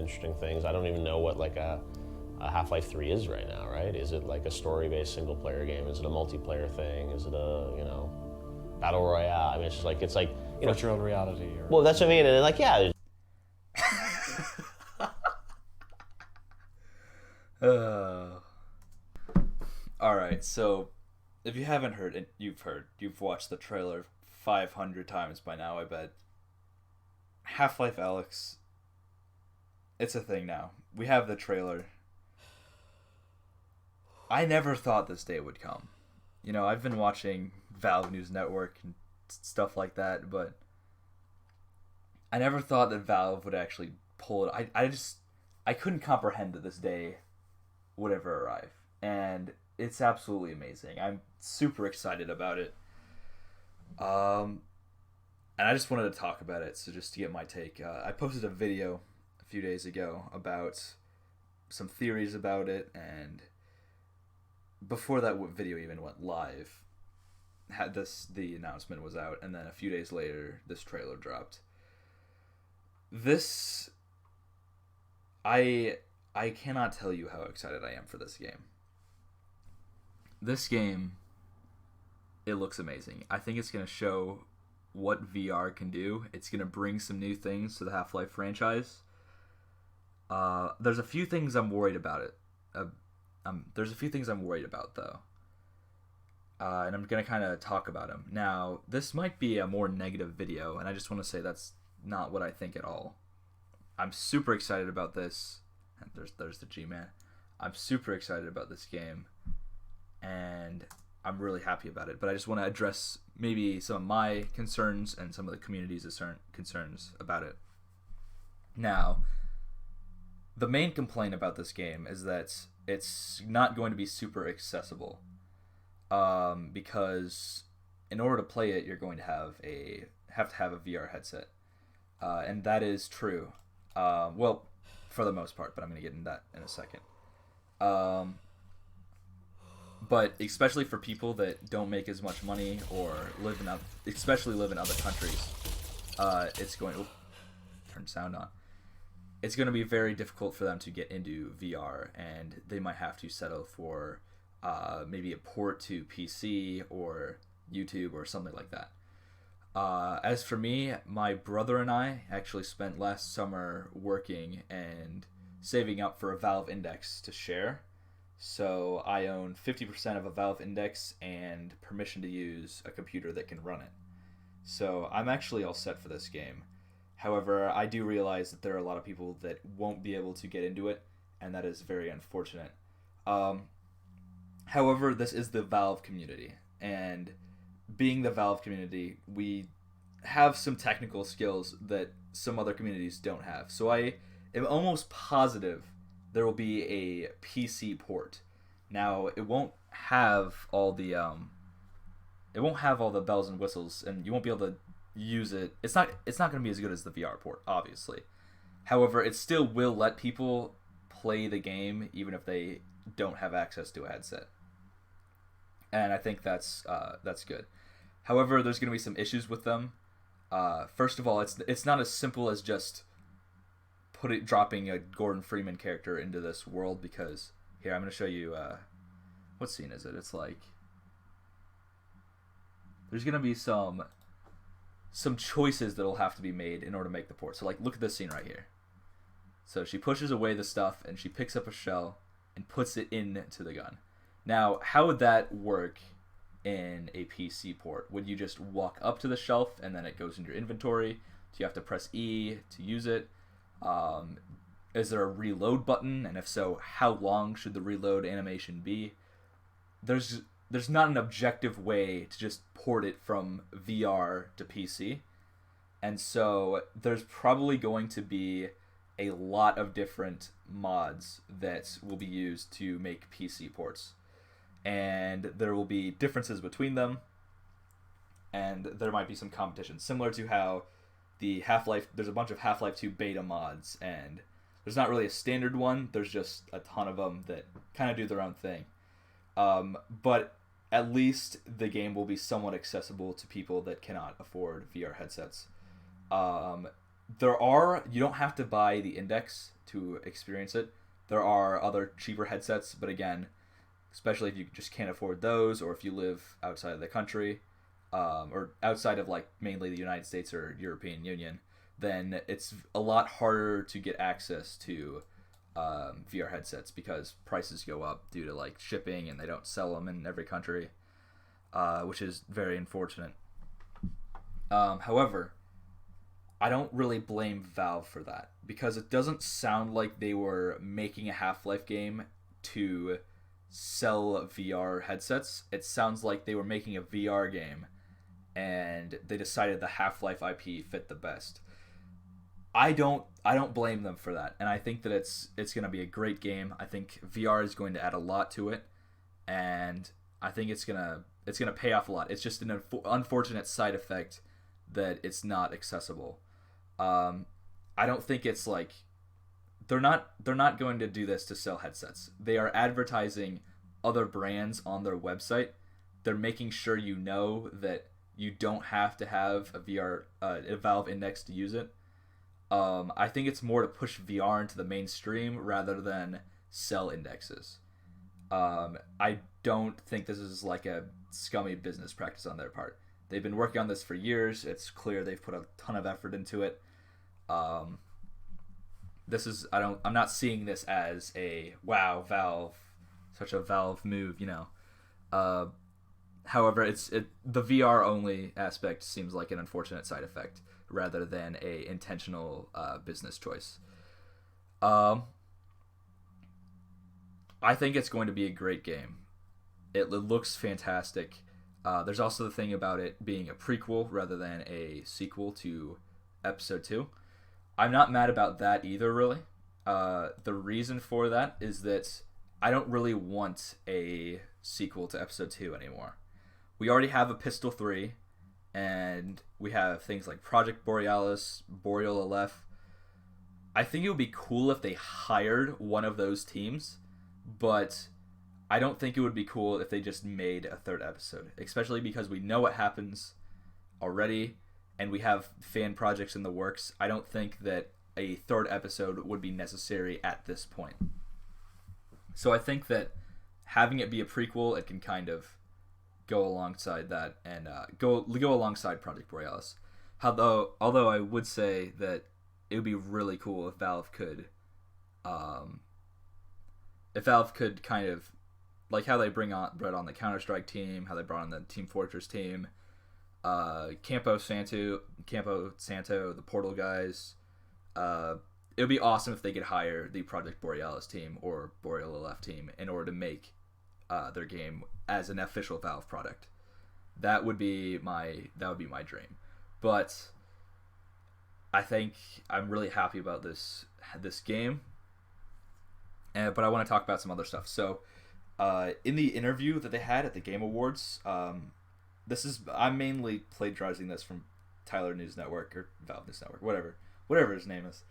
interesting things. I don't even know what like a Half-Life 3 is right now, right? Is it like a story-based single-player game? Is it a multiplayer thing? Is it a, battle royale? I mean, it's like, virtual reality. Well, that's what I mean, and like, yeah. All right, so if you haven't heard, and you've watched the trailer 500 times by now, I bet. Half-Life Alyx, it's a thing now. We have the trailer. I never thought this day would come. I've been watching Valve News Network and stuff like that, but I never thought that Valve would actually pull it. I couldn't comprehend that this day would ever arrive. And it's absolutely amazing. I'm super excited about it. And I just wanted to talk about it, so just to get my take. I posted a video a few days ago about some theories about it, and before that video even went live, the announcement was out, and then a few days later, this trailer dropped. I cannot tell you how excited I am for this game. This game, it looks amazing. I think it's going to show what VR can do. It's going to bring some new things to the Half-Life franchise. There's a few things I'm worried about it. There's a few things I'm worried about, though. And I'm going to kind of talk about them. Now, this might be a more negative video, and I just want to say that's not what I think at all. I'm super excited about this. And there's the G-Man. I'm super excited about this game, and I'm really happy about it. But I just want to address maybe some of my concerns and some of the community's concerns about it. Now, the main complaint about this game is that it's not going to be super accessible, because in order to play it, you're going to have to have a VR headset, and that is true. Well, for the most part, but I'm going to get into that in a second. But especially for people that don't make as much money or especially live in other countries, it's going to turn sound on. It's going to be very difficult for them to get into VR, and they might have to settle for maybe a port to PC or YouTube or something like that. As for me, my brother and I actually spent last summer working and saving up for a Valve Index to share. So I own 50% of a Valve Index and permission to use a computer that can run it. So I'm actually all set for this game. However, I do realize that there are a lot of people that won't be able to get into it, and that is very unfortunate. However, this is the Valve community, and being the Valve community, we have some technical skills that some other communities don't have. So I am almost positive there will be a PC port. Now, it won't have all the bells and whistles, and you won't be able to use it. It's not going to be as good as the VR port, obviously. However, it still will let people play the game even if they don't have access to a headset. And I think that's good. However, there's going to be some issues with them. First of all, it's not as simple as just dropping a Gordon Freeman character into this world, because here I'm going to show you what scene is it? It's like there's going to be some choices that'll have to be made in order to make the port. So like, look at this scene right here. So she pushes away the stuff and she picks up a shell and puts it into the gun. Now, how would that work in a PC port? Would you just walk up to the shelf and then it goes in your inventory? Do you have to press E to use it? Is there a reload button? And if so, how long should the reload animation be? There's not an objective way to just port it from VR to PC. And so there's probably going to be a lot of different mods that will be used to make PC ports. And there will be differences between them. And there might be some competition, similar to how there's a bunch of Half-Life 2 beta mods, and there's not really a standard one. There's just a ton of them that kind of do their own thing. But at least the game will be somewhat accessible to people that cannot afford VR headsets. You don't have to buy the Index to experience it. There are other cheaper headsets, but again, especially if you just can't afford those, or if you live outside of the country, or outside of like mainly the United States or European Union, then it's a lot harder to get access to VR headsets because prices go up due to like shipping, and they don't sell them in every country, which is very unfortunate. However, I don't really blame Valve for that because it doesn't sound like they were making a Half-Life game to sell VR headsets. It sounds like they were making a VR game and they decided the Half-Life IP fit the best. I don't blame them for that, and I think that it's going to be a great game. I think VR is going to add a lot to it, and I think it's going to pay off a lot. It's just an unfortunate side effect that it's not accessible. I don't think it's like they're not going to do this to sell headsets. They are advertising other brands on their website. They're making sure you know that you don't have to have a Valve Index to use it. I think it's more to push VR into the mainstream rather than sell indexes. I don't think this is like a scummy business practice on their part. They've been working on this for years. It's clear they've put a ton of effort into it. I'm not seeing this as a wow, Valve, such a Valve move, you know. However, the VR only aspect seems like an unfortunate side effect rather than a intentional business choice. I think it's going to be a great game. It looks fantastic. There's also the thing about it being a prequel rather than a sequel to Episode 2. I'm not mad about that either, really. The reason for that is that I don't really want a sequel to Episode 2 anymore. We already have a Pistol 3, and we have things like Project Borealis, Boreal Aleph. I think it would be cool if they hired one of those teams, but I don't think it would be cool if they just made a third episode, especially because we know what happens already, and we have fan projects in the works. I don't think that a third episode would be necessary at this point. So I think that having it be a prequel, it can kind of go alongside that and go alongside Project Borealis. Although I would say that it would be really cool if Valve could kind of like how they brought on the Counter-Strike team, how they brought on the Team Fortress team, Campo Santo, the Portal guys. It would be awesome if they could hire the Project Borealis team or Boreal Aleph team in order to make their game as an official Valve product. That would be my dream. But I think I'm really happy about this game. But I want to talk about some other stuff. So in the interview that they had at the Game Awards, I'm mainly plagiarizing this from Tyler News Network or Valve News Network, whatever his name is.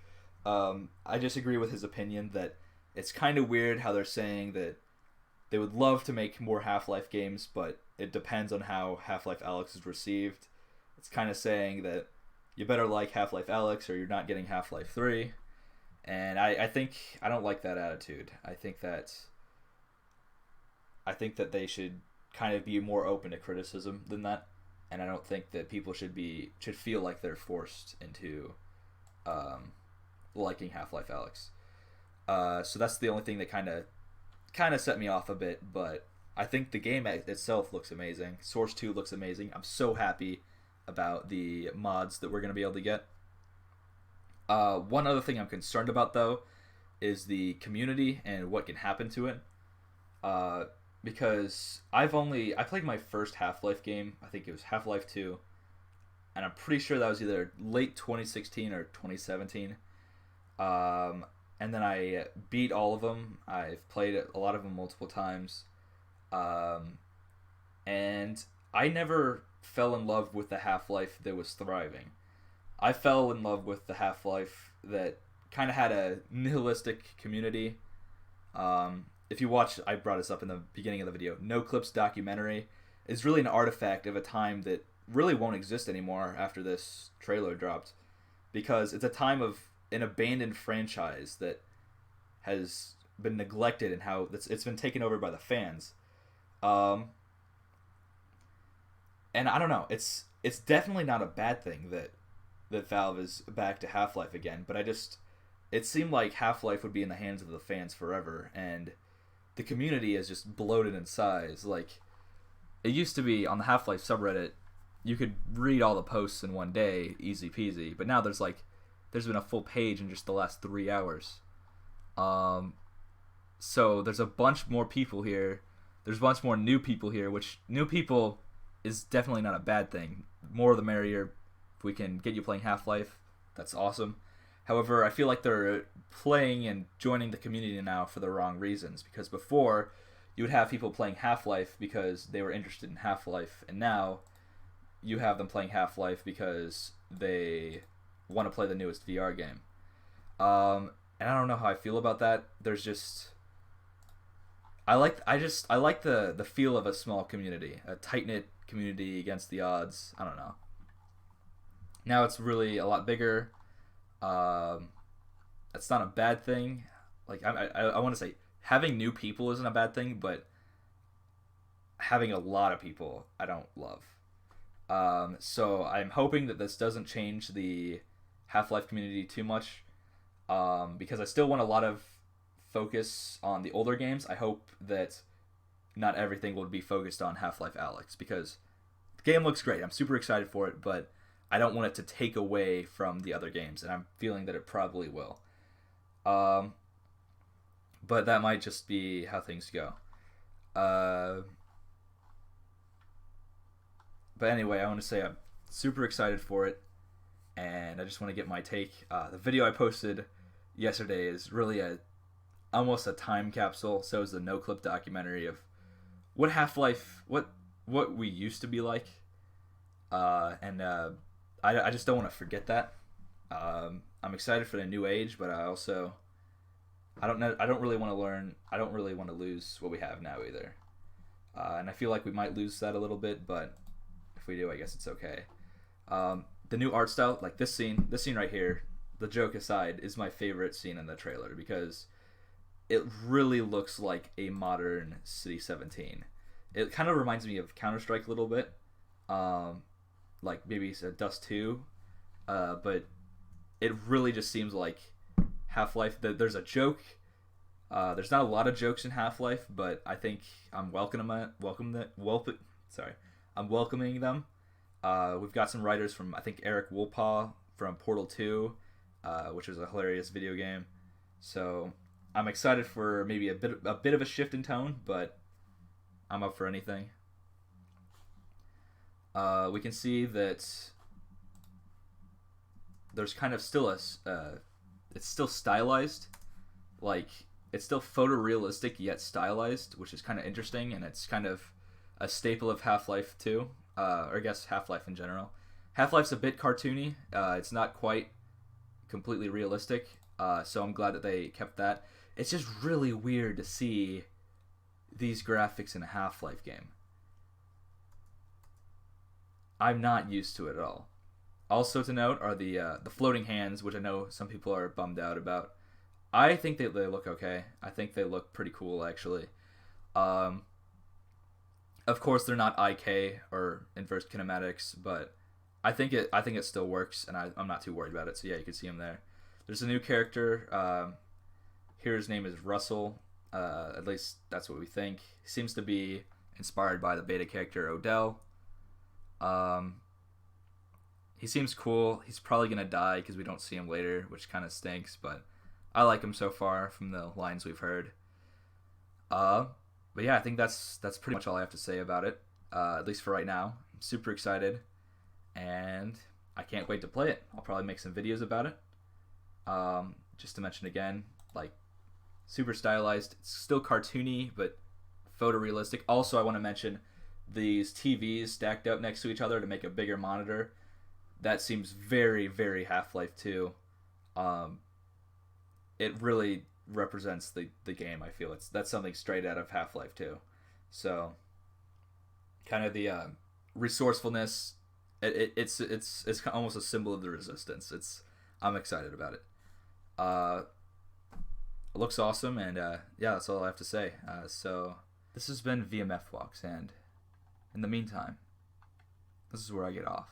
I just agree with his opinion that it's kind of weird how they're saying that they would love to make more Half-Life games, but it depends on how Half-Life Alyx is received. It's kind of saying that you better like Half-Life Alyx or you're not getting Half-Life 3. And I don't like that attitude. I think that they should kind of be more open to criticism than that. And I don't think that people should feel like they're forced into liking Half-Life Alyx. So that's the only thing that kind of set me off a bit, but I think the game itself looks amazing. Source 2 looks amazing. I'm so happy about the mods that we're going to be able to get. One other thing I'm concerned about, though, is the community and what can happen to it. Because I played my first Half-Life game, I think it was Half-Life 2, and I'm pretty sure that was either late 2016 or 2017. And then I beat all of them. I've played a lot of them multiple times. And I never fell in love with the Half-Life that was thriving. I fell in love with the Half-Life that kind of had a nihilistic community. If you watch, I brought this up in the beginning of the video, No Clips documentary is really an artifact of a time that really won't exist anymore after this trailer dropped. Because it's a time of an abandoned franchise that has been neglected and how it's been taken over by the fans. And I don't know, it's definitely not a bad thing that Valve is back to Half-Life again, but it seemed like Half-Life would be in the hands of the fans forever, and the community is just bloated in size. Like, it used to be on the Half-Life subreddit, you could read all the posts in one day, easy peasy, but now there's been a full page in just the last 3 hours. So there's a bunch more people here. There's a bunch more new people here, which new people is definitely not a bad thing. More the merrier. If we can get you playing Half-Life, that's awesome. However, I feel like they're playing and joining the community now for the wrong reasons, because before you would have people playing Half-Life because they were interested in Half-Life, and now you have them playing Half-Life because they want to play the newest VR game. And I don't know how I feel about that. There's just I like the feel of a small community, a tight-knit community against the odds. I don't know. Now it's really a lot bigger. That's not a bad thing. Like, I want to say having new people isn't a bad thing, but having a lot of people I don't love. So I'm hoping that this doesn't change the Half-Life community too much, because I still want a lot of focus on the older games. I hope that not everything will be focused on Half-Life Alyx, because the game looks great. I'm super excited for it, but I don't want it to take away from the other games, and I'm feeling that it probably will. But that might just be how things go. But anyway, I want to say I'm super excited for it, and I just want to get my take. The video I posted yesterday is really almost a time capsule. So is the No Clip documentary of what Half-Life, what we used to be like, and I just don't want to forget that. I'm excited for the new age, but I don't really want to learn. I don't really want to lose what we have now either, and I feel like we might lose that a little bit, but if we do, I guess it's okay. The new art style, like this scene right here, the joke aside, is my favorite scene in the trailer, because it really looks like a modern City 17. It kind of reminds me of Counter-Strike a little bit, like maybe it's a Dust 2, but it really just seems like Half-Life. There's a joke. There's not a lot of jokes in Half-Life, but I think I'm welcoming them. We've got some writers from, I think, Eric Wolpaw from Portal 2, which is a hilarious video game. So I'm excited for maybe a bit of a shift in tone, but I'm up for anything. We can see that there's kind of still it's still stylized, like it's still photorealistic yet stylized, which is kind of interesting, and it's kind of a staple of Half-Life 2, or I guess Half-Life in general. Half-Life's a bit cartoony. It's not quite completely realistic, so I'm glad that they kept that. It's just really weird to see these graphics in a Half-Life game. I'm not used to it at all. Also to note are the floating hands, which I know some people are bummed out about. I think they look okay. I think they look pretty cool, actually. Of course, they're not IK or inverse kinematics, but I think it still works, and I'm not too worried about it. So yeah, you can see him there. There's a new character. Here his name is Russell. At least that's what we think. He seems to be inspired by the beta character Odell. He seems cool. He's probably gonna die because we don't see him later, which kind of stinks, but I like him so far from the lines we've heard. But yeah, I think that's pretty much all I have to say about it, at least for right now. I'm super excited, and I can't wait to play it. I'll probably make some videos about it. Just to mention again, like, super stylized. It's still cartoony, but photorealistic. Also, I want to mention these TVs stacked up next to each other to make a bigger monitor. That seems very, very Half-Life 2. It really represents the game. I feel that's something straight out of Half-Life 2. So, kind of the resourcefulness. It's almost a symbol of the resistance. I'm excited about it. It looks awesome, and yeah, that's all I have to say. So this has been VMF Walks, and in the meantime, this is where I get off.